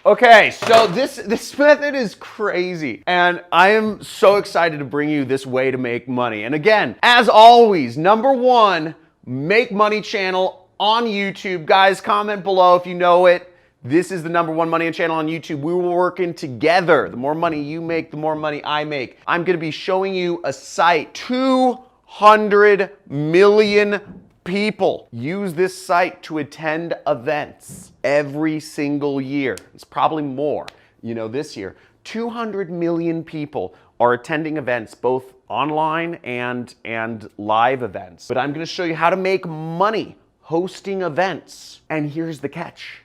Okay, so this method is crazy, and I am so excited to bring you this way to make money. And again, as always, number one, make money channel on YouTube. Guys, comment below if you know it. This is the number one money channel on YouTube. We were working together. The more money you make, the more money I make. I'm gonna be showing you a site. 200 million people use this site to attend events every single year. It's probably more, this year. 200 million people are attending events, both online and live events. But I'm gonna show you how to make money hosting events. And here's the catch.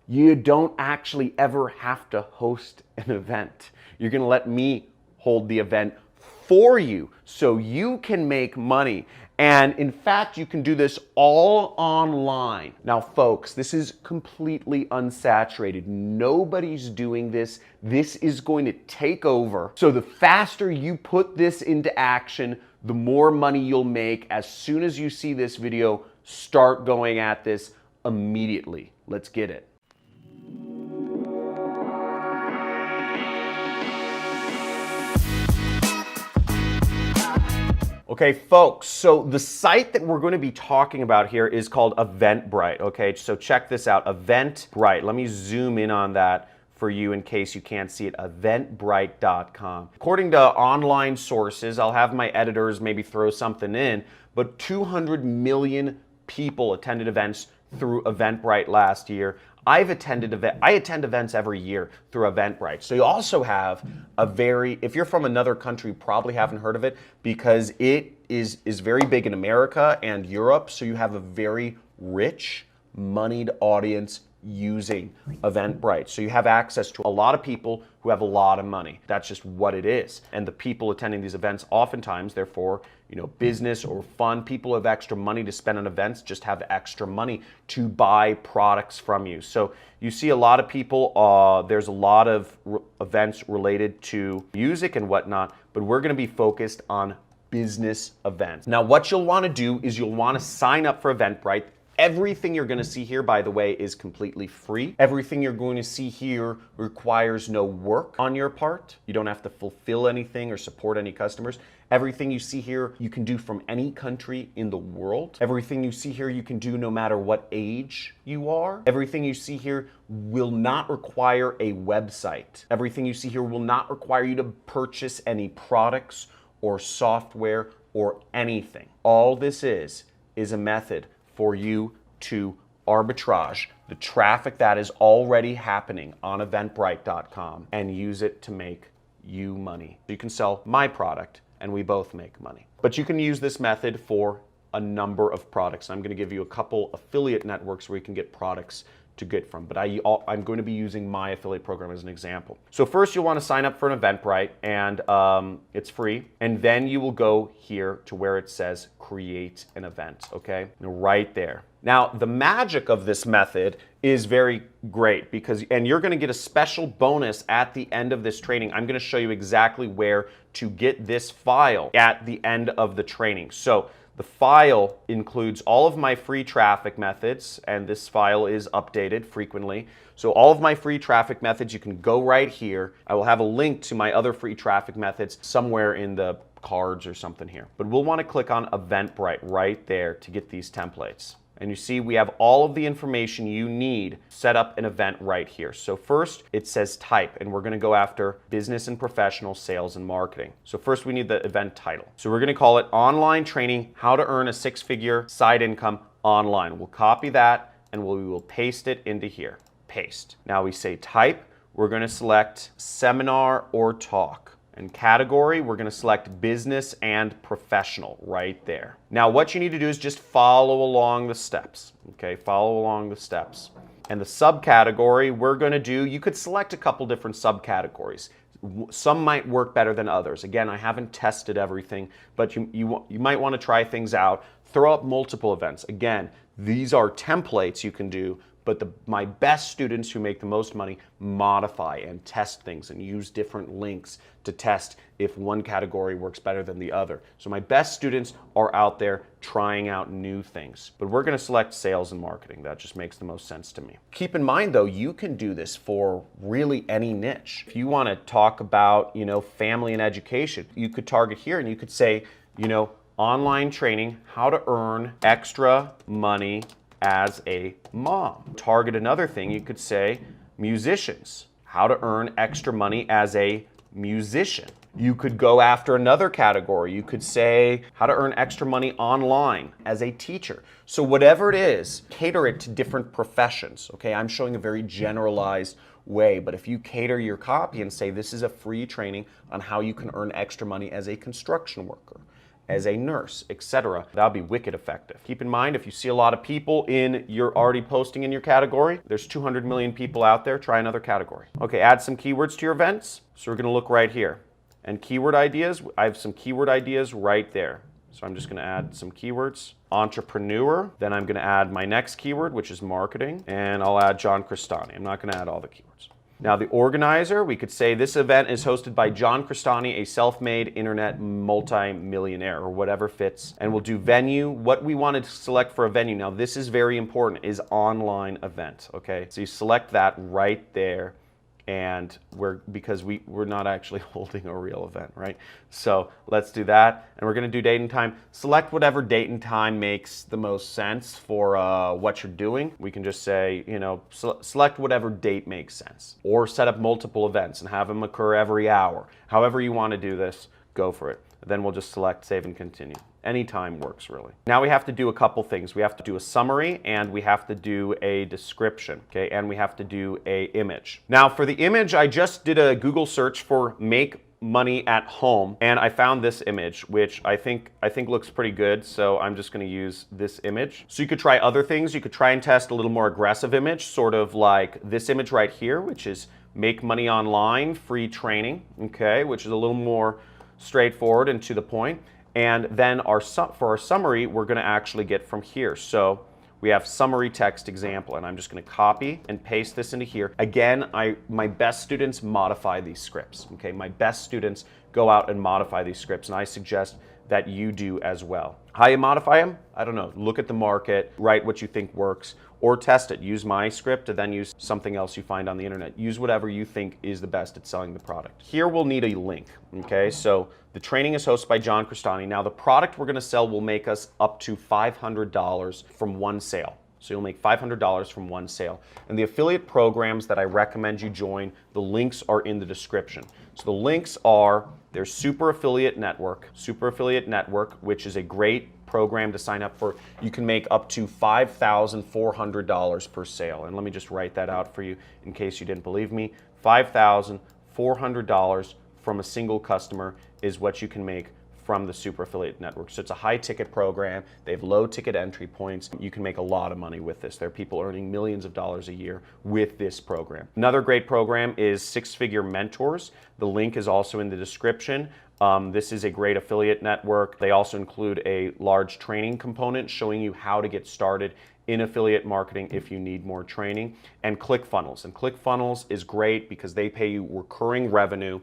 You don't actually ever have to host an event. You're gonna let me hold the event for you so you can make money. And in fact, you can do this all online. Now, folks, this is completely unsaturated. Nobody's doing this. This is going to take over. So the faster you put this into action, the more money you'll make. As soon as you see this video, start going at this immediately. Let's get it. Okay, folks, so the site that we're going to be talking about here is called Eventbrite, okay? So check this out, Eventbrite. Let me zoom in on that for you in case you can't see it, eventbrite.com. According to online sources, I'll have my editors maybe throw something in, but 200 million people attended events through Eventbrite last year. I attend events every year through Eventbrite. So you also have if you're from another country, you probably haven't heard of it because it is very big in America and Europe. So you have a very rich, moneyed audience using Eventbrite. So you have access to a lot of people who have a lot of money. That's just what it is. And the people attending these events oftentimes, therefore, business or fun, people who have extra money to spend on events just have extra money to buy products from you. So you see a lot of people, there's a lot of events related to music and whatnot, but we're gonna be focused on business events. Now, what you'll wanna do is you'll wanna sign up for Eventbrite. Everything you're going to see here, by the way, is completely free. Everything you're going to see here requires no work on your part. You don't have to fulfill anything or support any customers. Everything you see here, you can do from any country in the world. Everything you see here, you can do no matter what age you are. Everything you see here will not require a website. Everything you see here will not require you to purchase any products or software or anything. All this is a method for you to arbitrage the traffic that is already happening on Eventbrite.com and use it to make you money. You can sell my product and we both make money. But you can use this method for a number of products. I'm going to give you a couple affiliate networks where you can get products to get from, but I'm going to be using my affiliate program as an example. So first you'll want to sign up for an Eventbrite and it's free. And then you will go here to where it says create an event, okay? Right there. Now, the magic of this method is very great and you're going to get a special bonus at the end of this training. I'm going to show you exactly where to get this file at the end of the training. So the file includes all of my free traffic methods, and this file is updated frequently. So all of my free traffic methods, you can go right here. I will have a link to my other free traffic methods somewhere in the cards or something here. But we'll want to click on Eventbrite right there to get these templates. And you see we have all of the information you need set up an event right here. So first it says type, and we're going to go after business and professional sales and marketing. So first we need the event title. So we're going to call it Online Training, How to Earn a Six-Figure Side Income Online. We'll copy that and we will paste it into here. Paste. Now we say type. We're going to select seminar or talk. And category, we're going to select business and professional right there. Now what you need to do is just follow along the steps. Okay, follow along the steps. And the subcategory we're going to do, you could select a couple different subcategories. Some might work better than others. Again, I haven't tested everything, but you might want to try things out. Throw up multiple events. Again, these are templates you can do, but my best students who make the most money modify and test things and use different links to test if one category works better than the other. So my best students are out there trying out new things. But we're going to select sales and marketing. That just makes the most sense to me. Keep in mind though, you can do this for really any niche. If you want to talk about, family and education, you could target here and you could say, online training, how to earn extra money as a mom. Target another thing, you could say musicians, how to earn extra money as a musician. You could go after another category. You could say how to earn extra money online as a teacher. So whatever it is, cater it to different professions. Okay, I'm showing a very generalized way, but if you cater your copy and say this is a free training on how you can earn extra money as a construction worker, as a nurse, etc., that'll be wicked effective. Keep in mind, if you see a lot of people you're already posting in your category, there's 200 million people out there, try another category. Okay, add some keywords to your events. So we're gonna look right here. And keyword ideas, I have some keyword ideas right there. So I'm just gonna add some keywords. Entrepreneur, then I'm gonna add my next keyword, which is marketing, and I'll add John Crestani. I'm not gonna add all the keywords. Now the organizer, we could say this event is hosted by John Crestani, a self-made internet multi-millionaire, or whatever fits. And we'll do venue. What we wanted to select for a venue, now this is very important, is online event, okay? So you select that right there, and because we're not actually holding a real event, right? So let's do that, and we're gonna do date and time. Select whatever date and time makes the most sense for what you're doing. We can just say, select whatever date makes sense, or set up multiple events and have them occur every hour. However you wanna do this, go for it. Then we'll just select save and continue. Any time works, really. Now we have to do a couple things. We have to do a summary, and we have to do a description, okay? And we have to do a image. Now for the image, I just did a Google search for make money at home, and I found this image, which I think looks pretty good, so I'm just gonna use this image. So you could try other things. You could try and test a little more aggressive image, sort of like this image right here, which is make money online, free training, okay? Which is a little more straightforward and to the point. And then for our summary, we're gonna actually get from here. So we have summary text example, and I'm just gonna copy and paste this into here. Again, my best students modify these scripts, okay? My best students go out and modify these scripts, and I suggest that you do as well. How you modify them? I don't know. Look at the market, write what you think works, or test it. Use my script and then use something else you find on the internet. Use whatever you think is the best at selling the product. Here we'll need a link, okay? So the training is hosted by John Crestani. Now the product we're gonna sell will make us up to $500 from one sale. So you'll make $500 from one sale. And the affiliate programs that I recommend you join, the links are in the description. So the links are, there's Super Affiliate Network, which is a great program to sign up for. You can make up to $5,400 per sale. And let me just write that out for you in case you didn't believe me. $5,400 from a single customer is what you can make from the Super Affiliate Network. So it's a high ticket program. They have low ticket entry points. You can make a lot of money with this. There are people earning millions of dollars a year with this program. Another great program is Six Figure Mentors. The link is also in the description. This is a great affiliate network. They also include a large training component showing you how to get started in affiliate marketing if you need more training. And ClickFunnels. And ClickFunnels is great because they pay you recurring revenue,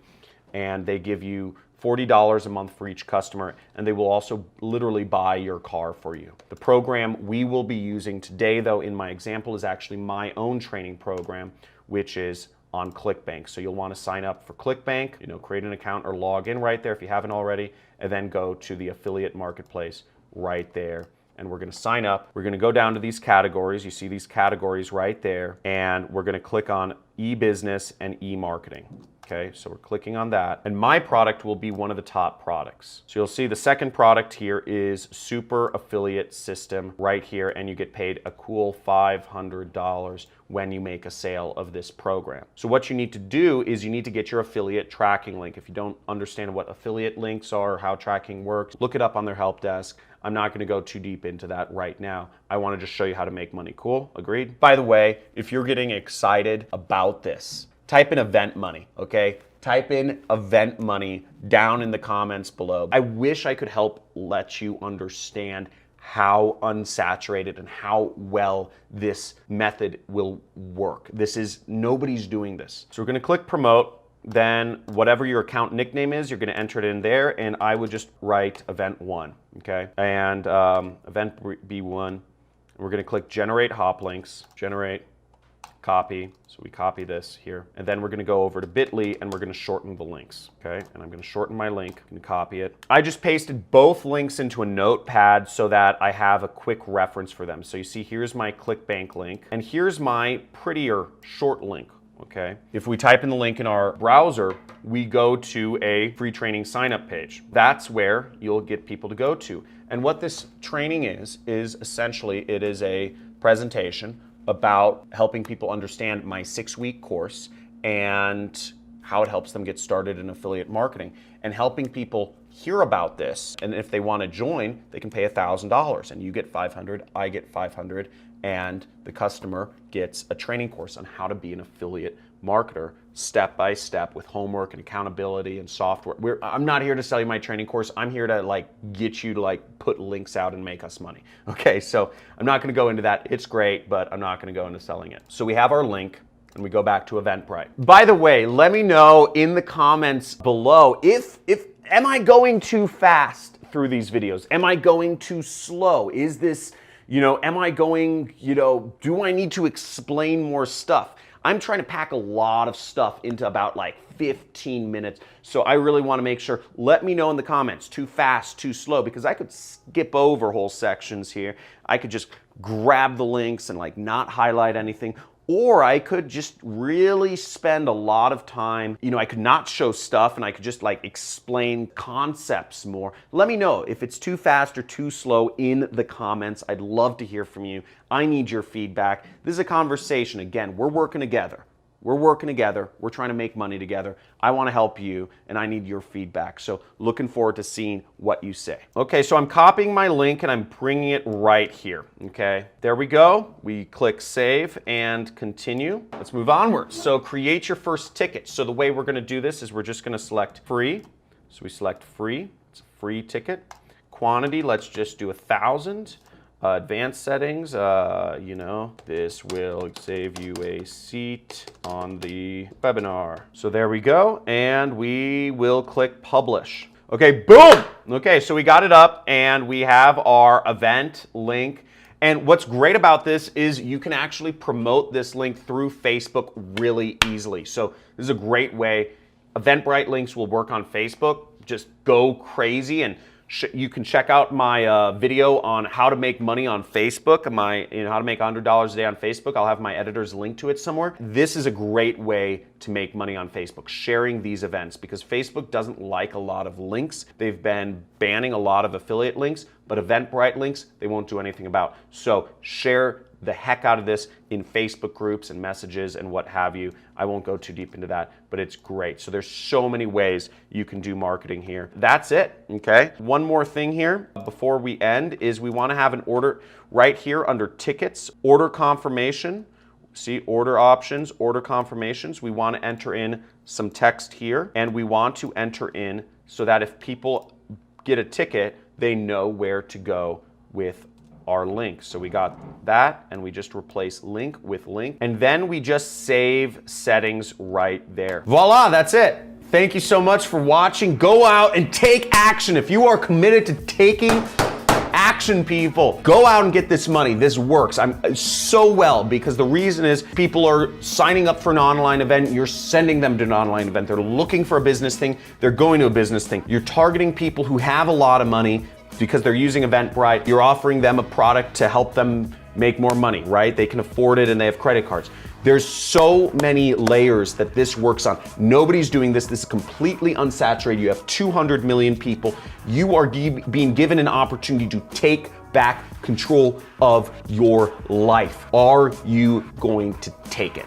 and they give you $40 a month for each customer, and they will also literally buy your car for you. The program we will be using today, though, in my example, is actually my own training program, which is on ClickBank. So you'll want to sign up for ClickBank, create an account or log in right there if you haven't already, and then go to the affiliate marketplace right there. And we're going to sign up. We're going to go down to these categories. You see these categories right there, and we're going to click on e-business and e-marketing. Okay, so we're clicking on that, and my product will be one of the top products. So you'll see the second product here is Super Affiliate System right here, and you get paid a cool $500 when you make a sale of this program. So what you need to do is you need to get your affiliate tracking link. If you don't understand what affiliate links are or how tracking works, look it up on their help desk. I'm not going to go too deep into that right now. I want to just show you how to make money. Cool? Agreed? By the way, if you're getting excited about this, type in event money, okay? Type in event money down in the comments below. I wish I could help let you understand how unsaturated and how well this method will work. Nobody's doing this. So we're gonna click promote, then whatever your account nickname is, you're gonna enter it in there, and I would just write event 1, okay? And event B1, we're gonna click generate hop links, generate, copy, so we copy this here, and then we're gonna go over to bit.ly and we're gonna shorten the links, okay? And I'm gonna shorten my link, I'm gonna copy it. I just pasted both links into a notepad so that I have a quick reference for them. So you see, here's my ClickBank link, and here's my prettier short link, okay? If we type in the link in our browser, we go to a free training sign-up page. That's where you'll get people to go to. And what this training is essentially, it is a presentation about helping people understand my 6-week course and how it helps them get started in affiliate marketing, and helping people hear about this. And if they want to join, they can pay $1,000, and you get 500, I get 500, and the customer gets a training course on how to be an affiliate marketer step by step with homework and accountability and software. I'm not here to sell you my training course. I'm here to like get you to like put links out and make us money. Okay, so I'm not going to go into that. It's great, but I'm not going to go into selling it. So we have our link, and we go back to Eventbrite. By the way, let me know in the comments below if am I going too fast through these videos? Am I going too slow? Is this, am I going, do I need to explain more stuff? I'm trying to pack a lot of stuff into about like 15 minutes. So I really want to make sure, let me know in the comments, too fast, too slow, because I could skip over whole sections here. I could just grab the links and like not highlight anything. Or I could just really spend a lot of time, I could not show stuff and I could just like explain concepts more. Let me know if it's too fast or too slow in the comments. I'd love to hear from you. I need your feedback. This is a conversation. Again, we're working together. We're working together. We're trying to make money together. I want to help you, and I need your feedback. So looking forward to seeing what you say. Okay, so I'm copying my link and I'm bringing it right here. Okay, there we go. We click save and continue. Let's move onwards. So create your first ticket. So the way we're going to do this is we're just going to select free. So we select free. It's a free ticket. Quantity, let's just do 1,000. Advanced settings, this will save you a seat on the webinar. So there we go, and we will click publish. Okay, boom! Okay, so we got it up, and we have our event link. And what's great about this is you can actually promote this link through Facebook really easily. So this is a great way. Eventbrite links will work on Facebook. Just go crazy, and you can check out my video on how to make money on Facebook, how to make $100 a day on Facebook. I'll have my editor's link to it somewhere. This is a great way to make money on Facebook, sharing these events, because Facebook doesn't like a lot of links. They've been banning a lot of affiliate links, but Eventbrite links, they won't do anything about. So share the heck out of this in Facebook groups and messages and what have you. I won't go too deep into that, but it's great. So there's so many ways you can do marketing here. That's it, okay? One more thing here before we end is we want to have an order right here under tickets, order confirmation. See, order options, order confirmations. We want to enter in some text here, and we want to enter in so that if people get a ticket, they know where to go with our link. So we got that, and we just replace link with link, and then we just save settings right there. Voila, that's it. Thank you so much for watching. Go out and take action. If you are committed to taking action, people, go out and get this money. This works. I'm so well, because the reason is people are signing up for an online event. You're sending them to an online event. They're looking for a business thing. They're going to a business thing. You're targeting people who have a lot of money because they're using Eventbrite. You're offering them a product to help them make more money, right? They can afford it and they have credit cards. There's so many layers that this works on. Nobody's doing this. This is completely unsaturated. You have 200 million people. You are being given an opportunity to take back control of your life. Are you going to take it?